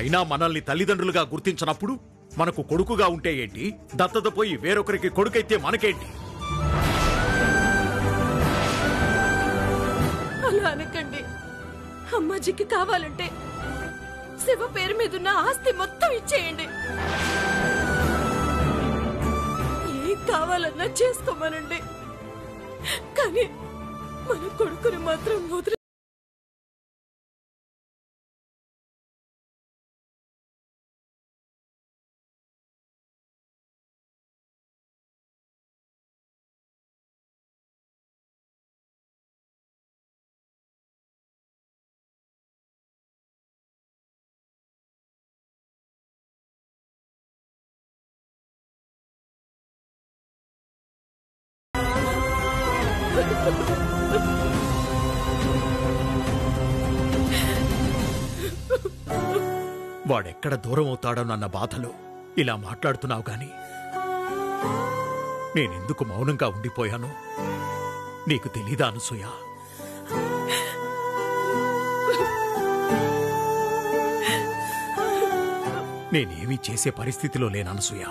అయినా మనల్ని తల్లిదండ్రులుగా గుర్తించినప్పుడు మనకు కొడుకుగా ఉంటే ఏంటి, దత్తత పోయి వేరొకరికి కొడుకైతే మనకేంటి? అలా అనకండి. అమ్మాజీకి కావాలంటే శివ పేరు మీదున్న ఆస్తి మొత్తం ఇచ్చేయండి. ఏం కావాలన్నా చేసుకోమనండి. కానీ మన కొడుకుని మాత్రం వదిలి. వాడెక్కడ దూరం అవుతాడోనన్న బాధలో ఇలా మాట్లాడుతున్నావు గాని నేనెందుకు మౌనంగా ఉండిపోయాను నీకు తెలీదా అనసూయ? నేనేమీ చేసే పరిస్థితిలో లేననసూయ.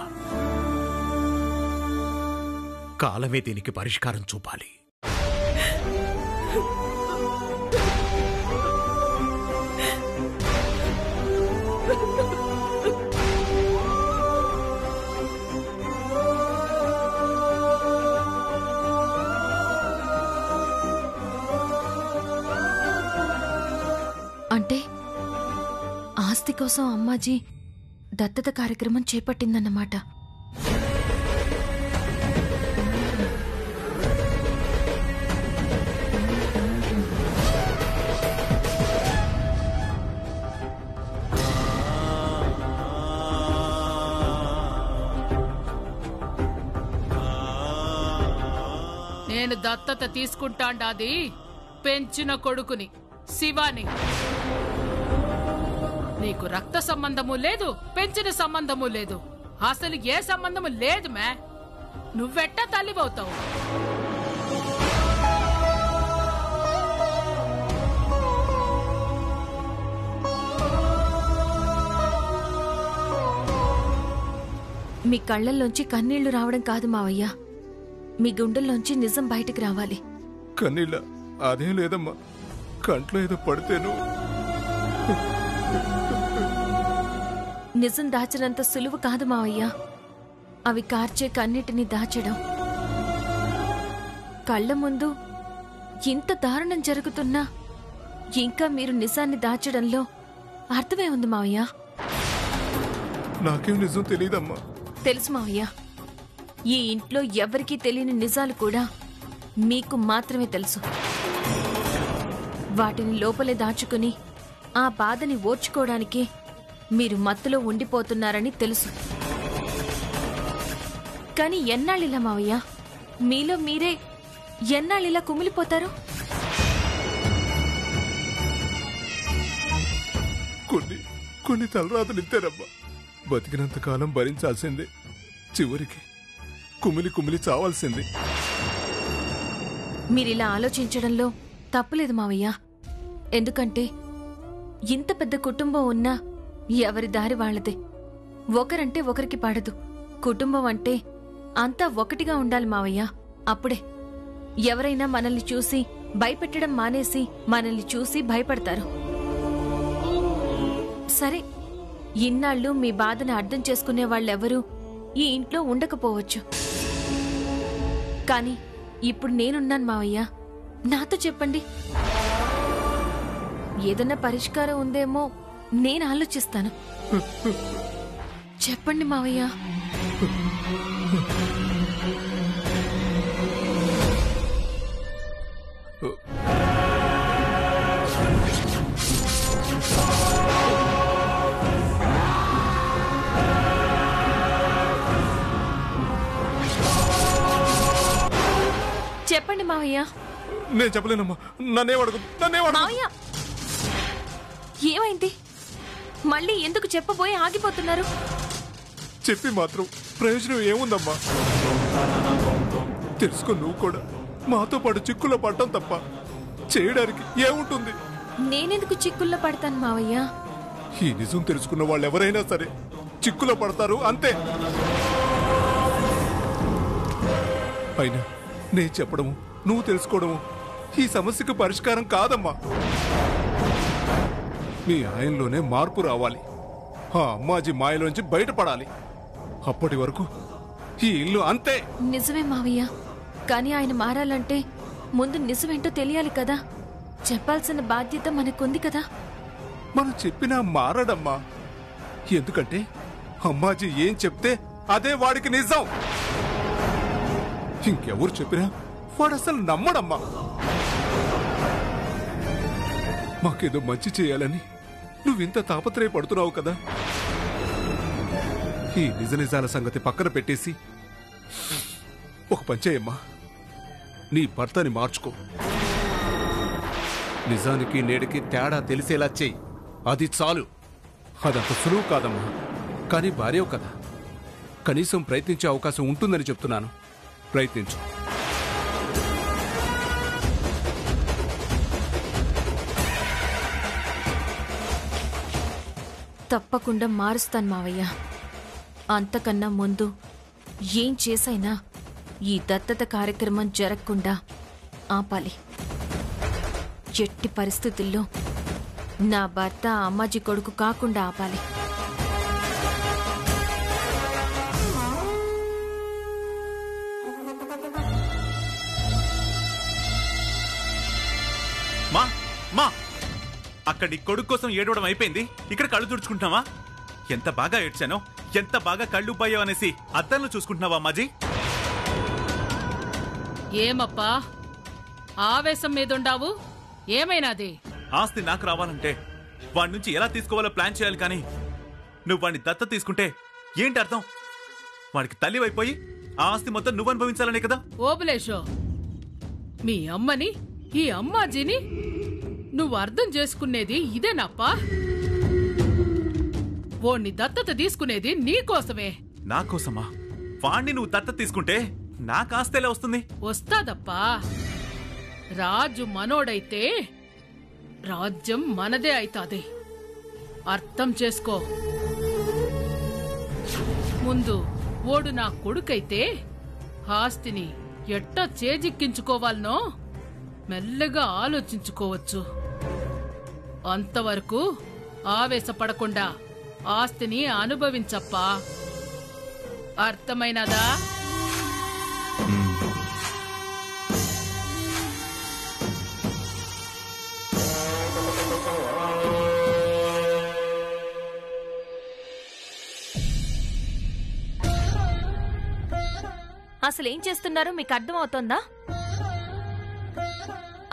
కాలమే దీనికి పరిష్కారం చూపాలి. అంటే ఆస్తి కోసం అమ్మాజీ దత్తత కార్యక్రమం చేపట్టిందన్నమాట. నేను దత్తత తీసుకుంటాండాది పెంచిన కొడుకుని, శివాని. నీకు రక్త సంబంధము లేదు, పెంచిన సంబంధము లేదు, అసలు ఏ సంబంధము లేదు. మే నువ్వెట్టా తల్లివవుతావు? మీ కళ్ళల్లోంచి కన్నీళ్లు రావడం కాదు మావయ్య, మీ గుండెల్లోంచి నిజం బయటికి రావాలి. కన్నీళ్ళ అదేం లేదమ్మా, కంట్లో ఏదో పడితేను. నిజం దాచినంత సులువు కాదు మావయ్య, అవి కార్చే కన్నిటిని దాచడం. కళ్ళ ముందు ఇంత దారుణం జరుగుతున్నా ఇంకా మీరు నిజాన్ని దాచడంలో అర్థమే ఉంది మావయ్య. నాకేం నిజం తెలియదమ్మా. తెలుసు మావయ్య, ఈ ఇంట్లో ఎవరికీ తెలియని నిజాలు కూడా మీకు మాత్రమే తెలుసు. వాటిని లోపలే దాచుకుని ఆ బాధని ఓర్చుకోవడానికి మీరు మత్తులో ఉండిపోతున్నారని తెలుసు. కానీ ఎన్నాళ్ళిలా మావయ్య, మీలో మీరే ఎన్నాళ్ళిలా కుమిలిపోతారు? కొన్ని తలరాతలు ఇస్తారమ్మా. బతికినంత కాలం భరించాల్సిందే, చివరికి కుమిలి కుమిలి చావాల్సిందే. మీరిలా ఆలోచించడంలో తప్పులేదు మావయ్య. ఎందుకంటే ఇంత పెద్ద కుటుంబం ఉన్నా ఎవరి దారి వాళ్లదే. ఒకరంటే ఒకరికి పడదు. కుటుంబం అంటే అంతా ఒకటిగా ఉండాలి మావయ్య. అప్పుడే ఎవరైనా మనల్ని చూసి భయపెట్టడం మానేసి మనల్ని చూసి భయపడతారు. సరే, ఇన్నాళ్ళు మీ బాధను అర్థం చేసుకునే వాళ్ళెవరూ ఈ ఇంట్లో ఉండకపోవచ్చు. కానీ ఇప్పుడు నేనున్నాను మావయ్య, నాతో చెప్పండి. ఏదన్నా పరిష్కారం ఉందేమో నేను ఆలోచిస్తాను. చెప్పండి మావయ్య. చెప్పండి మావయ్య. నేను చెప్పలేనమ్మా, నన్నేమడగదు. మావయ్య, ఏమైంది? మళ్ళీ ఎందుకు చెప్పబోయి ఆగిపోతున్నారు? చెప్పి మాత్రం ప్రయోజనం ఏముందమ్మా? తెలుసుకో, నువ్వు కూడా మాతో పాటు చిక్కుల్లో పడటం తప్ప చేయడానికి ఏముంటుంది? నేనెందుకు చిక్కుల్లో పడతాను మావయ్య? ఈ నిజం తెలుసుకున్న వాళ్ళు ఎవరైనా సరే చిక్కులో పడతారు, అంతే. అయినా నేను చెప్పడము, నువ్వు తెలుసుకోవడము ఈ సమస్యకు పరిష్కారం కాదమ్మా. మీ ఆయనలోనే మార్పు రావాలి. ఆ అమ్మాజీ మాయలోంచి బయటపడాలి. అప్పటి వరకు ఈ ఇల్లు అంతే. నిజమే మావయ్య, కానీ ఆయన మారాలంటే ముందు నిజమేంటో తెలియాలి కదా. చెప్పాల్సిన బాధ్యత మనకుంది కదా. మనం చెప్పినా మారడమ్మా. ఎందుకంటే అమ్మాజీ ఏం చెప్తే అదే వాడికి నిజం. ఇంకెవరు చెప్పినా వాడు అసలు నమ్మడమ్మా. మాకేదో మంచి చేయాలని నువ్వింత తాపత్రయపడుతున్నావు కదా. ఈ నిజ నిజాల సంగతి పక్కన పెట్టేసి ఒక పంచేయమ్మా, నీ భర్తని మార్చుకో. నిజానికి నేడికి తేడా తెలిసేలా చెయ్యి, అది చాలు. అదంత సులువు కాదమ్మా, కానీ భార్యవు కదా, కనీసం ప్రయత్నించే అవకాశం ఉంటుందని చెప్తున్నాను. ప్రయత్నించు. తప్పకుండా మారుస్తాను మావయ్య. అంతకన్నా ముందు ఏం చేసైనా ఈ దత్తత కార్యక్రమం జరగకుండా ఆపాలి. ఎట్టి పరిస్థితుల్లో నా భర్త అమ్మాజీ కొడుకు కాకుండా ఆపాలి. మా మా అక్కడ నీ కొడుకు కోసం ఏడవడం అయిపోయింది, ఇక్కడ కళ్ళు తుడుచుకుంటున్నావా? ఎంత బాగా ఏడ్చానో, ఎంత బాగా కళ్ళు పోయావు అనేసి అద్దంలో చూసుకుంటున్నావా అమ్మాజీ? ఏమప్పా ఆవేశం మీదుండావు? ఏమైనాది? ఆస్తి నాకు రావాలంటే వాడి నుంచి ఎలా తీసుకోవాలో ప్లాన్ చేయాలి, కానీ నువ్వు వాడిని దత్త తీసుకుంటే ఏంటి అర్థం? వాడికి తల్లివైపోయి ఆ ఆస్తి మొత్తం నువ్వు అనుభవించాలనే కదా. ఓబులేషో, మీ అమ్మని ఈ అమ్మాజీని నువ్వు అర్థం చేసుకునేది ఇదేనప్పా? ఓణ్ణి దత్తత తీసుకునేది నీకోసమే. నాకోసమా? వాణ్ణి నువ్వు దత్త తీసుకుంటే నాకు ఆస్తి ఎలా వస్తుంది? వస్తాదప్పా. రాజు మనోడైతే రాజ్యం మనదే అయితాది. అర్థం చేసుకో. ముందు ఓడు నా కొడుకైతే ఆస్తిని ఎట్టా చేజిక్కించుకోవాలనో మెల్లగా ఆలోచించుకోవచ్చు. అంతవరకు ఆవేశపడకుండా ఆస్తిని అనుభవించప్పా. అర్థమైనదా? అసలేం చేస్తున్నారో మీకు అర్థమవుతోందా?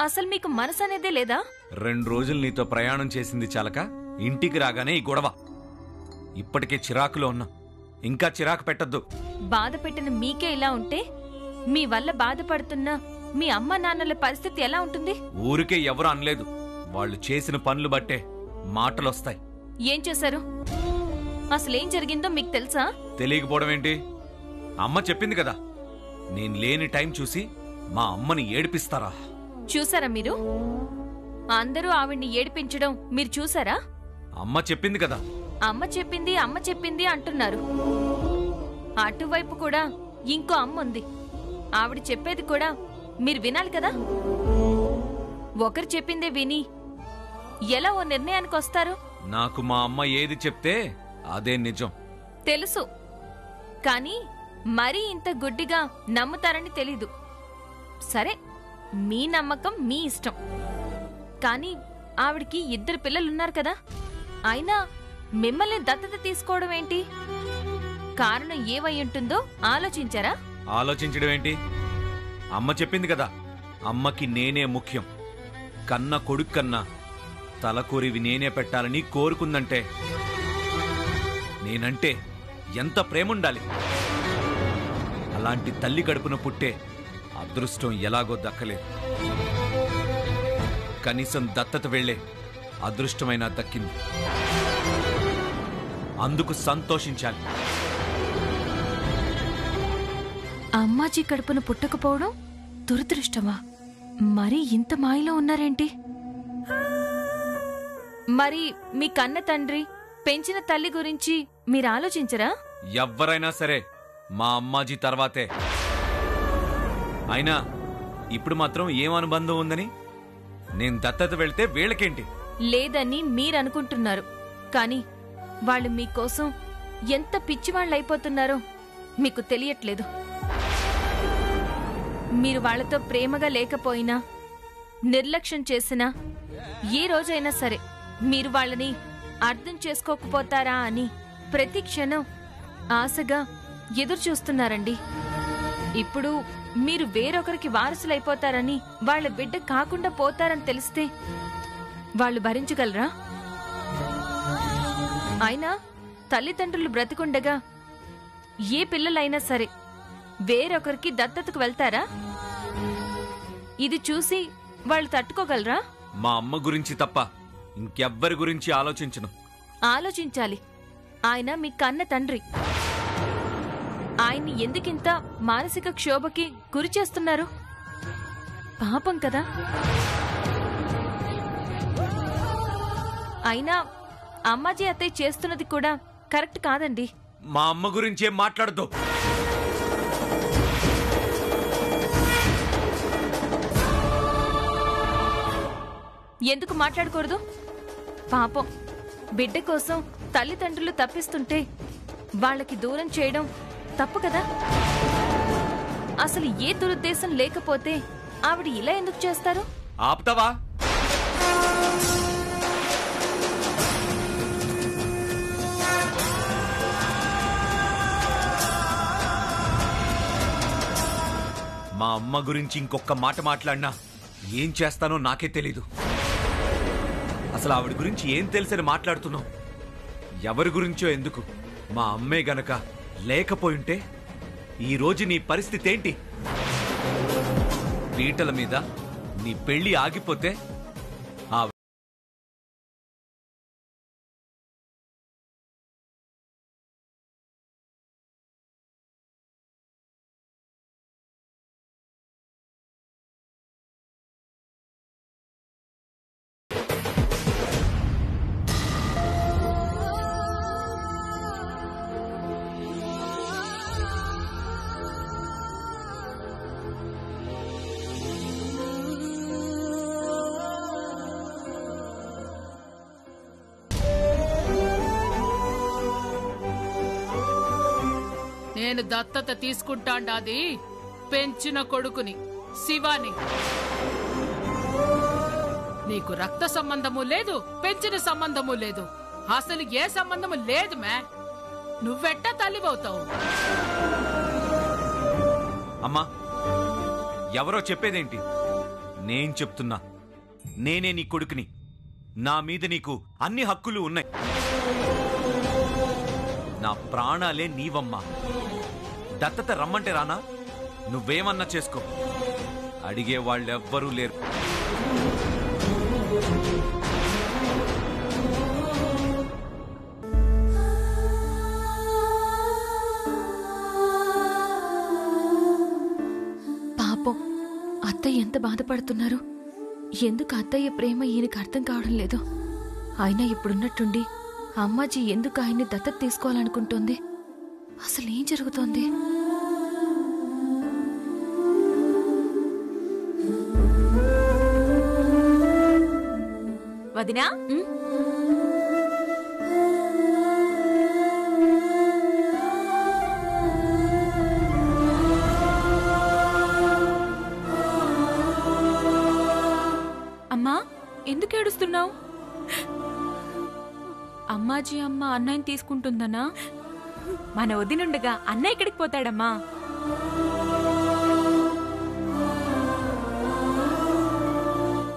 అసలు మీకు మనసు అనేదే లేదా? 2 రోజులు నీతో ప్రయాణం చేసింది చాలక ఇంటికి రాగానే ఈ గొడవ. ఇప్పటికే చిరాకులో ఉన్నా, ఇంకా చిరాకు పెట్టద్దు. బాధ పెట్టిన మీకే ఇలా ఉంటే మీ వల్ల బాధపడుతున్న మీ అమ్మ నాన్నల పరిస్థితి ఎలా ఉంటుంది? ఊరికే ఎవరు అనలేదు, వాళ్ళు చేసిన పనులు బట్టే మాటలొస్తాయి. ఏం చేశారు? అసలేం జరిగిందో మీకు తెలుసా? తెలియకపోవడం ఏంటి? అమ్మ చెప్పింది కదా, నేను లేని టైం చూసి మా అమ్మని ఏడిపిస్తారా? చూసారా మీరు? అందరూ ఆవిడ్ని ఏడిపించడం మీరు చూసారా? అమ్మ చెప్పింది కదా. అమ్మ చెప్పింది అంటున్నారు. అటువైపు కూడా ఇంకో అమ్మ ఉంది. ఆవిడ చెప్పేది కూడా మీరు వినాలి కదా. ఒకరు చెప్పిందే విని ఎలా ఓ నిర్ణయానికి వస్తారు? నాకు మా అమ్మ ఏది చెప్తే అదే నిజం తెలుసు, కానీ మరీ ఇంత గుడ్డిగా నమ్ముతారని తెలీదు. సరే, మీ నమ్మకం మీ ఇష్టం. కానీ ఆవిడికి 2 పిల్లలున్నారు కదా. అయినా మిమ్మల్ని దత్తత తీసుకోవడం ఏంటి? కారణం ఏవై ఉంటుందో ఆలోచించారా? ఆలోచించడం ఏంటి? అమ్మ చెప్పింది కదా, అమ్మకి నేనే ముఖ్యం. కన్న కొడుకు కన్నా తలకొరివి నేనే పెట్టాలని కోరుకుందంటే నేనంటే ఎంత ప్రేముండాలి. అలాంటి తల్లి గడుపున పుట్టే అదృష్టం ఎలాగో దక్కలేదు. కనీసం దత్తత వెళ్లే అదృష్టమైనా దక్కింది. అందుకు సంతోషించాలి. అమ్మాజీ కడుపున పుట్టకపోవడం దురదృష్టమా? మరి ఇంత మాయలో ఉన్నారేంటి? మరి మీ కన్న తండ్రి పెంచిన తల్లి గురించి మీరు ఆలోచించరా? ఎవ్వరైనా సరే మా అమ్మాజీ తర్వాతే. అయినా ఇప్పుడు మాత్రం ఏం అనుబంధం ఉందని? నేను దత్తత వెళ్తే వీళ్ళకేంటి? లేదని మీరనుకుంటున్నారు, కానీ వాళ్ళు మీకోసం ఎంత పిచ్చివాళ్ళైపోతున్నారో మీకు తెలియట్లేదు. మీరు వాళ్లతో ప్రేమగా లేకపోయినా, నిర్లక్ష్యం చేసినా, ఏ రోజైనా సరే మీరు వాళ్ళని అర్థం చేసుకోకపోతారా అని ప్రతి క్షణం ఆశగా ఎదురుచూస్తున్నారండి. ఇప్పుడు మీరు వేరొకరికి వారసులైపోతారని, వాళ్ళ బిడ్డ కాకుండా పోతారని తెలిస్తే వాళ్ళు భరించగలరా? అయినా తల్లిదండ్రులు బ్రతికుండగా ఏ పిల్లలైనా సరే వేరొకరికి దత్తతకు వెళ్తారా? ఇది చూసి వాళ్ళు తట్టుకోగలరా? మా అమ్మ గురించి తప్ప ఇంకెవ్వరి గురించి ఆలోచించను. ఆలోచించాలి. ఆయన మీ కన్న తండ్రి. ఆయన్ని ఎందుకింత మానసిక క్షోభకి గురి చేస్తున్నారు? పాపం కదా. అయినా అమ్మాజీ అత్తయ్య చేస్తున్నది కూడా కరెక్ట్ కాదండి. మా అమ్మ గురించి ఏం మాట్లాడదు. ఎందుకు మాట్లాడకూడదు? పాపం, బిడ్డ కోసం తల్లిదండ్రులు తప్పిస్తుంటే వాళ్ళకి దూరం చేయడం తప్పు కదా. అసలు ఏ దురుద్దేశం లేకపోతే ఆవిడ ఇలా ఎందుకు చేస్తారు? ఆపుతావా? మా అమ్మ గురించి ఇంకొక మాట మాట్లాడినా ఏం చేస్తానో నాకే తెలీదు. అసలు ఆవిడ గురించి ఏం తెలుసని మాట్లాడుతున్నావు? ఎవరి గురించో ఎందుకు? మా అమ్మే గనక లేకపోయింటే ఈరోజు నీ పరిస్థితి ఏంటి? పీటల మీద నీ పెళ్లి ఆగిపోతే ఆ నేను దత్తత తీసుకుంటాండాది పెంచిన కొడుకుని, శివాని. నీకు రక్త సంబంధము లేదు, పెంచిన సంబంధము లేదు, అసలు ఏ సంబంధము లేదు. మే నువ్వెట్టా తల్లివవుతావు? అమ్మా, ఎవరో చెప్పేదేంటి? నేను చెప్తున్నా, నేనే నీ కొడుకుని. నా మీద నీకు అన్ని హక్కులు ఉన్నాయి. నా ప్రాణాలే నీవమ్మా. దత్తత రమ్మంటే రానా? నువ్వేమన్నా చేసుకో, అడిగే వాళ్ళెవ్వరూ లేరు. పాపం, అత్తయ్య ఎంత బాధపడుతున్నారు. ఎందుకు అత్తయ్య ప్రేమ ఈయనకి అర్థం కావడం లేదు. అయినా ఇప్పుడున్నట్టుండి అమ్మాజీ ఎందుకు ఆయన్ని దత్తత తీసుకోవాలనుకుంటోంది? అసలు ఏం జరుగుతోంది? వదినా, అమ్మా, ఎందుకు ఏడుస్తున్నావు? అమ్మాజీ అమ్మ అన్నయ్యని తీసుకుంటుందనా? మన వదినుండగా అన్నయ్య ఎక్కడికి పోతాడమ్మా?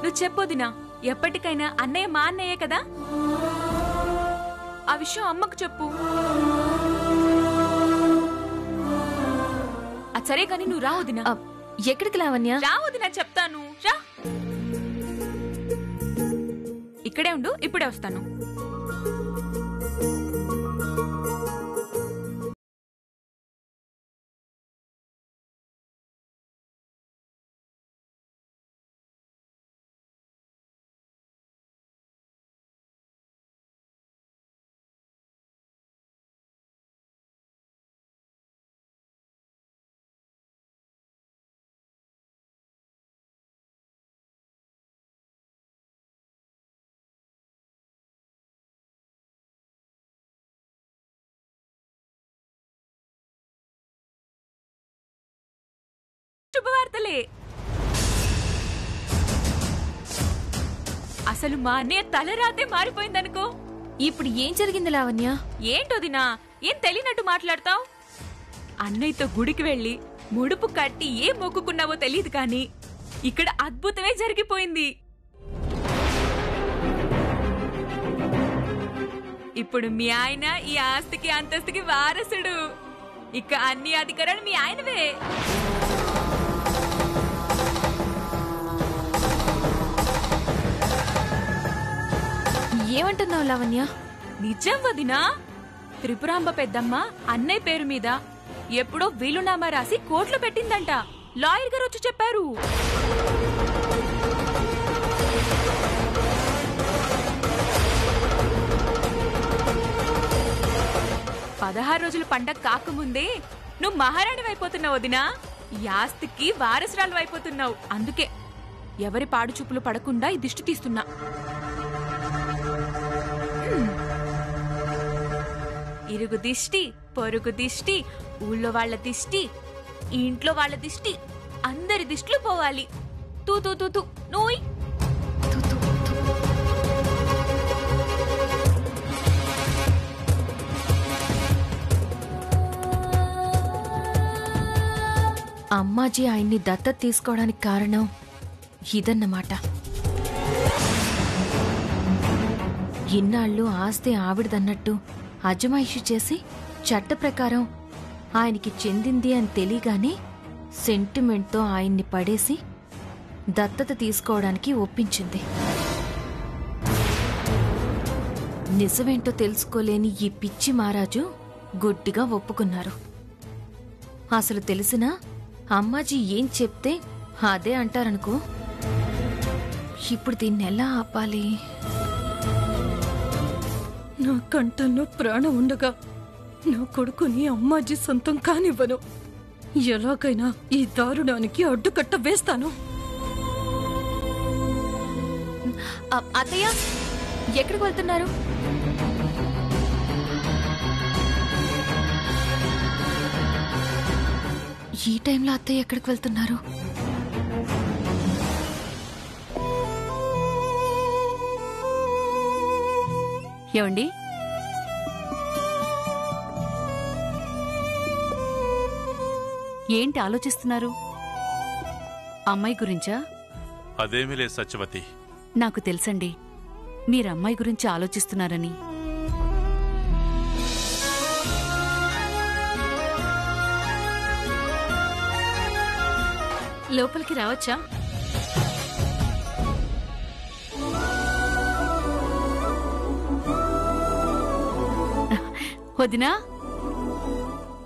నువ్వు చెప్పొదినా, ఎప్పటికైనా అన్నయ్య మా అన్నయ్యే కదా. ఆ విషయం అమ్మకు చెప్పు. సరే కానీ నువ్వు రా వదినా. ఎక్కడికి లావణ్య? రా వదినా, చెప్తాను. రా, ఇక్కడే ఉండు, ఇప్పుడే వస్తాను. శుభవార్తలే. అసలు మా అన్నయ్య తలరాతే మారిపోయిందనుకో. ఇప్పుడు ఏం జరిగింది లావణ్య? ఏంటోదినా ఏం తెలియనట్టు మాట్లాడతావు? అన్నయ్యతో గుడికి వెళ్ళి ముడుపు కట్టి ఏం మొక్కుకున్నావో తెలియదు కానీ ఇక్కడ అద్భుతమే జరిగిపోయింది. ఇప్పుడు మీ ఆయన ఈ ఆస్తికి అంతస్తుకి వారసుడు. ఇక అన్ని అధికారాలు మీ ఆయనవే. ఏమంటున్నావు లావణ్య? నిజం వదినా. త్రిపురాంబ పెద్దమ్మ అన్నయ్య పేరు మీద ఎప్పుడో వీలునామా రాసి కోర్టులో పెట్టిందంట. లాయర్ గారు వచ్చి చెప్పారు. పదహారు రోజుల పండగ కాకముందే నువ్వు మహారాణి అయిపోతున్నావు వదినా. ఈ ఆస్తికి వారసురాలు అయిపోతున్నావు. అందుకే ఎవరి పాడు చూపులు పడకుండా ఈ దిష్టి తీస్తున్నా. ఇరుగు దిష్టి, పొరుగు దిష్టి, ఊళ్ళో వాళ్ళ దిష్టి, ఇంట్లో వాళ్ళ దిష్టి, అందరి దిష్టిలు పోవాలి. తూ తూ తూ తూ నోయ్. అమ్మాజీ ఆయన్ని దత్తత తీసుకోవడానికి కారణం ఇదన్నమాట. ఇన్నాళ్ళు ఆస్తి ఆవిడదన్నట్టు అజమాయిషి చేసి చట్ట ప్రకారం ఆయనకి చెందింది అని తెలియగానే సెంటిమెంట్తో ఆయన్ని పడేసి దత్తత తీసుకోవడానికి ఒప్పించింది. నిజమేంటో తెలుసుకోలేని ఈ పిచ్చి మహారాజు గుడ్డిగా ఒప్పుకున్నారు. అసలు తెలిసినా అమ్మాజీ ఏం చెప్తే అదే అంటారనుకో. ఇప్పుడు దీన్ని ఎలా ఆపాలి? నా కంఠంలో ప్రాణం ఉండగా నా కొడుకుని అమ్మాజీ సొంతం కానివ్వను. ఎలాగైనా ఈ దారుణానికి అడ్డుకట్ట వేస్తాను. అత్తయ్య, ఎక్కడికి వెళ్తున్నారు? ఈ టైంలో అత్తయ్య ఎక్కడికి వెళ్తున్నారు? ఏమండి, ఏంటి ఆలోచిస్తున్నారు? అమ్మాయి గురించా? అదేమీ లేదు సత్యవతి. నాకు తెలుసండి మీరు అమ్మాయి గురించి ఆలోచిస్తున్నారని. లోపలికి రావచ్చా? వదినా,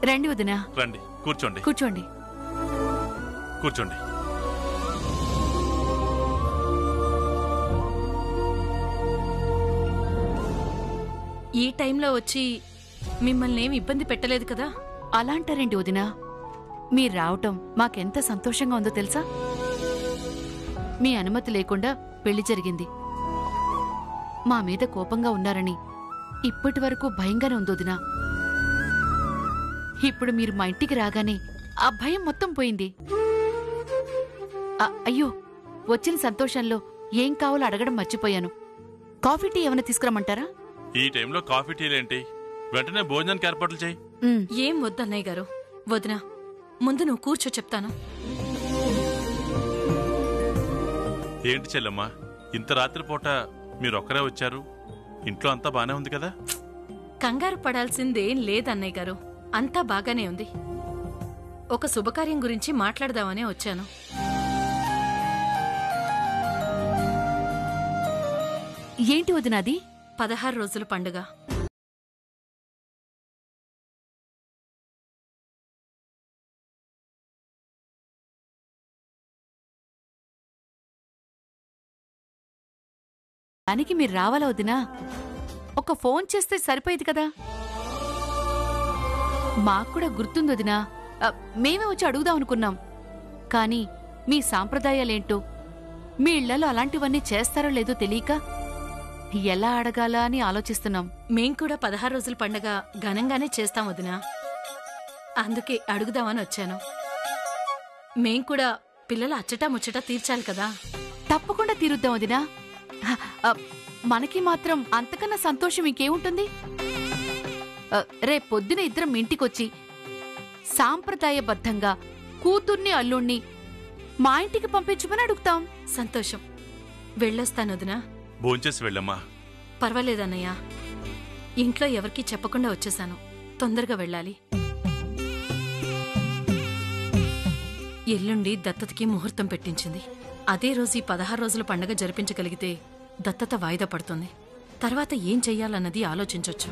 రండి వదినా. రండి, కూర్చోండి. కూర్చోండి. కూర్చోండి. ఈ టైంలో వచ్చి మిమ్మల్ని ఏమి ఇబ్బంది పెట్టలేదు కదా? అలా అంటారేంటి వదినా? మీరు రావటం మాకెంత సంతోషంగా ఉందో తెలుసా? మీ అనుమతి లేకుండా పెళ్లి జరిగింది. మా మీద కోపంగా ఉన్నారని ఇప్పటి వరకు భయంగానే ఉందొదినా. ఇప్పుడు మీరు మా ఇంటికి రాగానే ఆ భయం మొత్తం పోయింది. అయ్యో, వచ్చిన సంతోషంలో ఏం కావాలో అడగడం మర్చిపోయాను. కాఫీ టీ ఏమైనా తీసుకురమ్మంటారా? ఈ టైంలో కాఫీ టీలేంటి? వెంటనే భోజనానికి ఏర్పాట్లు చేయి. ఏం వద్దన్నయ్య గారు. వదినా, ముందు నువ్వు కూర్చో, చెప్తాను. ఏంటి చెల్లమ్మా, ఇంత రాత్రిపూట మీరొక్కరే వచ్చారు? ఇంట్లో అంతా బానే ఉంది కదా? కంగారు పడాల్సిందేం లేదన్నయ్య గారు, అంతా బాగానే ఉంది. ఒక శుభకార్యం గురించి మాట్లాడదామనే వచ్చాను. ఏంటి వదినాది? 16 రోజుల పండుగ. దానికి మీరు రావాలా వదినా? ఒక ఫోన్ చేస్తే సరిపోయేది కదా. మాక్కూడా గుర్తుందొదినా, మేమే వచ్చి అడుగుదాం అనుకున్నాం. కానీ మీ సాంప్రదాయాలేంటో, మీ ఇళ్లలో అలాంటివన్నీ చేస్తారో లేదో తెలియక ఎలా అడగాలా అని ఆలోచిస్తున్నాం. మేం కూడా 16 రోజుల పండుగ ఘనంగానే చేస్తాం వదినా. అందుకే అడుగుదామని వచ్చాను. మేం కూడా పిల్లల అచ్చటా ముచ్చటా తీర్చాలి కదా. తప్పకుండా తీరుద్దాం వదినా. మనకి మాత్రం అంతకన్నా సంతోషం ఇంకేముంటుంది? రేపొద్దున ఇద్దరం ఇంటికొచ్చి సాంప్రదాయబద్ధంగా కూతుర్ని అల్లుణ్ణి మా ఇంటికి పంపించమని అడుగుతాం. సంతోషం. వెళ్ళొస్తాను వదినా. భోంచేసి వెళ్ళమ్మా. పర్వాలేదన్నయ్య, ఇంట్లో ఎవరికీ చెప్పకుండా వచ్చేశాను. తొందరగా వెళ్ళాలి. ఎల్లుండి దత్తతకి ముహూర్తం పెట్టించింది. అదే రోజు ఈ 16 రోజుల పండగ జరిపించగలిగితే దత్తత వాయిదా పడుతుంది. తర్వాత ఏం చెయ్యాలన్నది ఆలోచించొచ్చు.